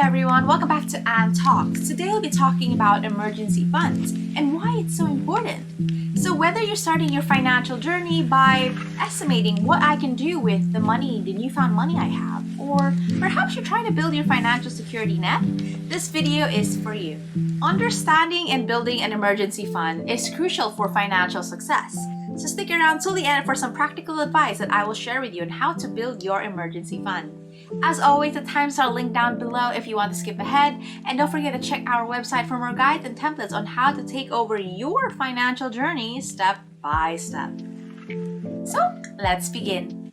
everyone, welcome back to Ann Talks. Today we'll be talking about emergency funds and why it's so important. So whether you're starting your financial journey by estimating what I can do with the newfound money I have, or perhaps you're trying to build your financial security net, this video is for you. Understanding and building an emergency fund is crucial for financial success. So stick around till the end for some practical advice that I will share with you on how to build your emergency fund. As always, the times are linked down below if you want to skip ahead, and don't forget to check our website for more guides and templates on how to take over your financial journey step by step. So let's begin.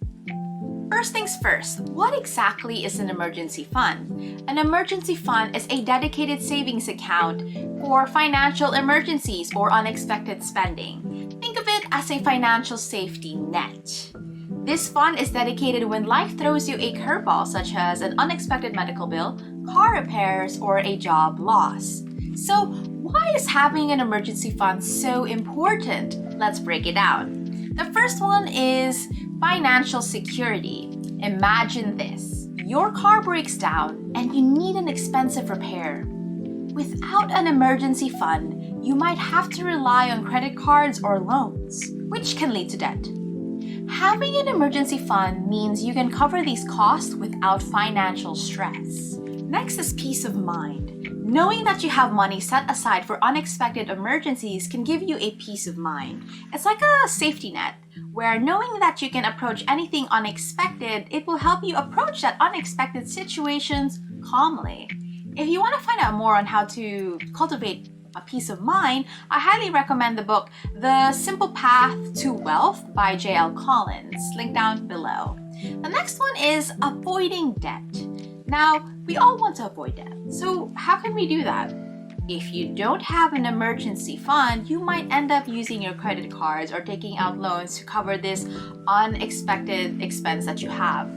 First things first, what exactly is an emergency fund? An emergency fund is a dedicated savings account for financial emergencies or unexpected spending. Think of it as a financial safety net. This fund is dedicated when life throws you a curveball, such as an unexpected medical bill, car repairs, or a job loss. So, why is having an emergency fund so important? Let's break it down. The first one is financial security. Imagine this. Your car breaks down and you need an expensive repair. Without an emergency fund, you might have to rely on credit cards or loans, which can lead to debt. Having an emergency fund means you can cover these costs without financial stress. Next is peace of mind. Knowing that you have money set aside for unexpected emergencies can give you a peace of mind. It's like a safety net, where knowing that you can approach anything unexpected, it will help you approach that unexpected situations calmly. If you want to find out more on how to cultivate a peace of mind, I highly recommend the book The Simple Path to Wealth by J.L. Collins, linked down below. The next one is avoiding debt. Now, we all want to avoid debt, so how can we do that? If you don't have an emergency fund, you might end up using your credit cards or taking out loans to cover this unexpected expense that you have.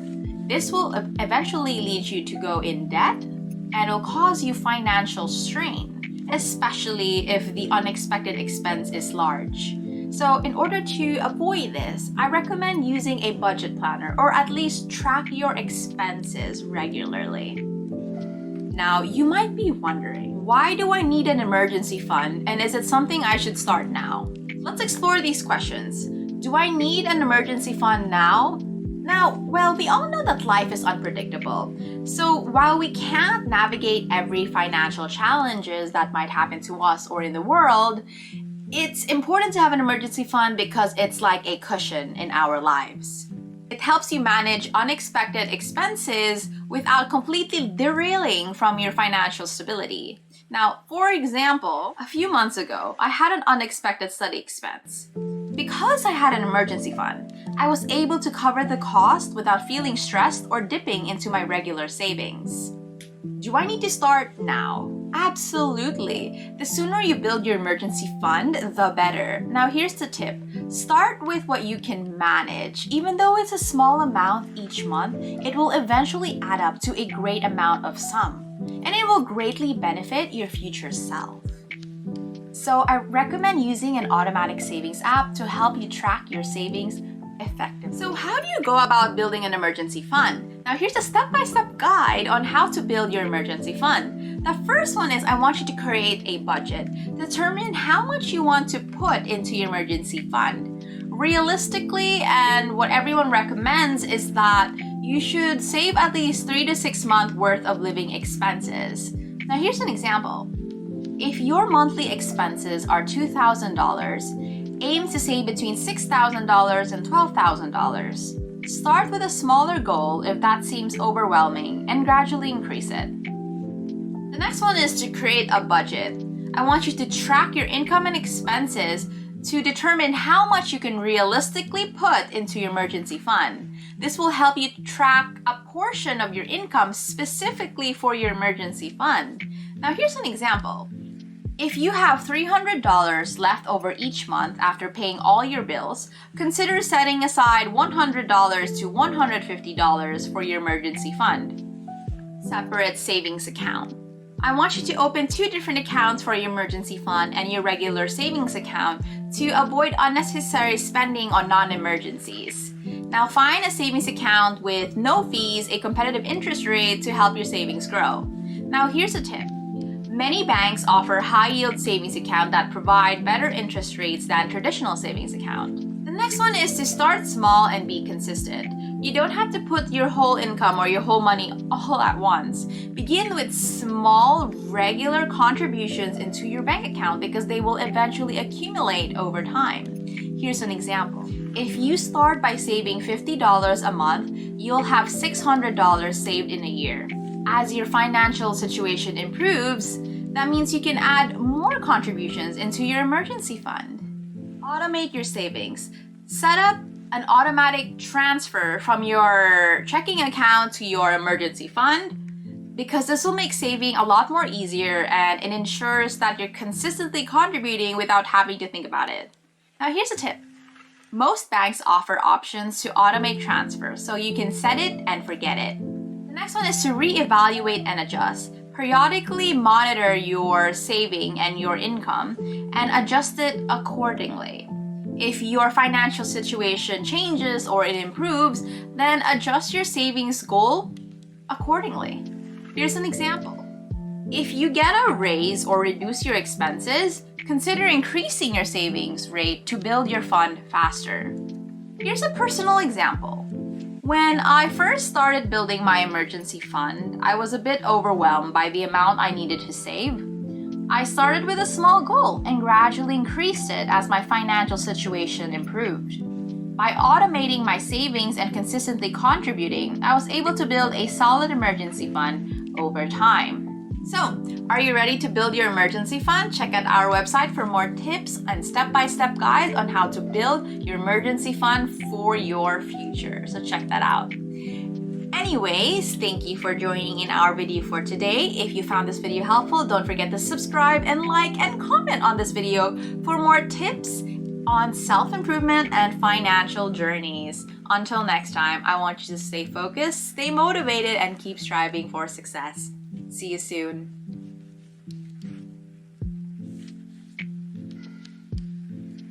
This will eventually lead you to go in debt and will cause you financial strain, especially if the unexpected expense is large. So in order to avoid this, I recommend using a budget planner or at least track your expenses regularly. Now, you might be wondering, why do I need an emergency fund, and is it something I should start now? Let's explore these questions. Do I need an emergency fund now? Well, we all know that life is unpredictable. So while we can't navigate every financial challenges that might happen to us or in the world, it's important to have an emergency fund because it's like a cushion in our lives. It helps you manage unexpected expenses without completely derailing from your financial stability. Now, for example, a few months ago, I had an unexpected study expense. Because I had an emergency fund, I was able to cover the cost without feeling stressed or dipping into my regular savings. Do I need to start now? Absolutely. The sooner you build your emergency fund, the better. Now here's the tip. Start with what you can manage. Even though it's a small amount each month, it will eventually add up to a great amount of sum, and it will greatly benefit your future self. So I recommend using an automatic savings app to help you track your savings effectively. So how do you go about building an emergency fund? Now here's a step-by-step guide on how to build your emergency fund. The first one is I want you to create a budget. Determine how much you want to put into your emergency fund. Realistically, and what everyone recommends is that you should save at least 3 to 6 months worth of living expenses. Now here's an example. If your monthly expenses are $2,000, aim to save between $6,000 and $12,000. Start with a smaller goal if that seems overwhelming and gradually increase it. The next one is to create a budget. I want you to track your income and expenses to determine how much you can realistically put into your emergency fund. This will help you track a portion of your income specifically for your emergency fund. Now here's an example. If you have $300 left over each month after paying all your bills, consider setting aside $100 to $150 for your emergency fund. Separate savings account. I want you to open 2 different accounts for your emergency fund and your regular savings account to avoid unnecessary spending on non-emergencies. Now find a savings account with no fees, a competitive interest rate to help your savings grow. Now here's a tip. Many banks offer high-yield savings account that provide better interest rates than traditional savings account. The next one is to start small and be consistent. You don't have to put your whole income or your whole money all at once. Begin with small, regular contributions into your bank account because they will eventually accumulate over time. Here's an example. If you start by saving $50 a month, you'll have $600 saved in a year. As your financial situation improves, that means you can add more contributions into your emergency fund. Automate your savings. Set up an automatic transfer from your checking account to your emergency fund because this will make saving a lot more easier and it ensures that you're consistently contributing without having to think about it. Now here's a tip. Most banks offer options to automate transfers, so you can set it and forget it. The next one is to reevaluate and adjust. Periodically monitor your saving and your income and adjust it accordingly. If your financial situation changes or it improves, then adjust your savings goal accordingly. Here's an example. If you get a raise or reduce your expenses, consider increasing your savings rate to build your fund faster. Here's a personal example. When I first started building my emergency fund, I was a bit overwhelmed by the amount I needed to save. I started with a small goal and gradually increased it as my financial situation improved. By automating my savings and consistently contributing, I was able to build a solid emergency fund over time. So, are you ready to build your emergency fund? Check out our website for more tips and step-by-step guides on how to build your emergency fund for your future. So check that out. Anyways, thank you for joining in our video for today. If you found this video helpful, don't forget to subscribe and like and comment on this video for more tips on self-improvement and financial journeys. Until next time, I want you to stay focused, stay motivated, and keep striving for success. See you soon.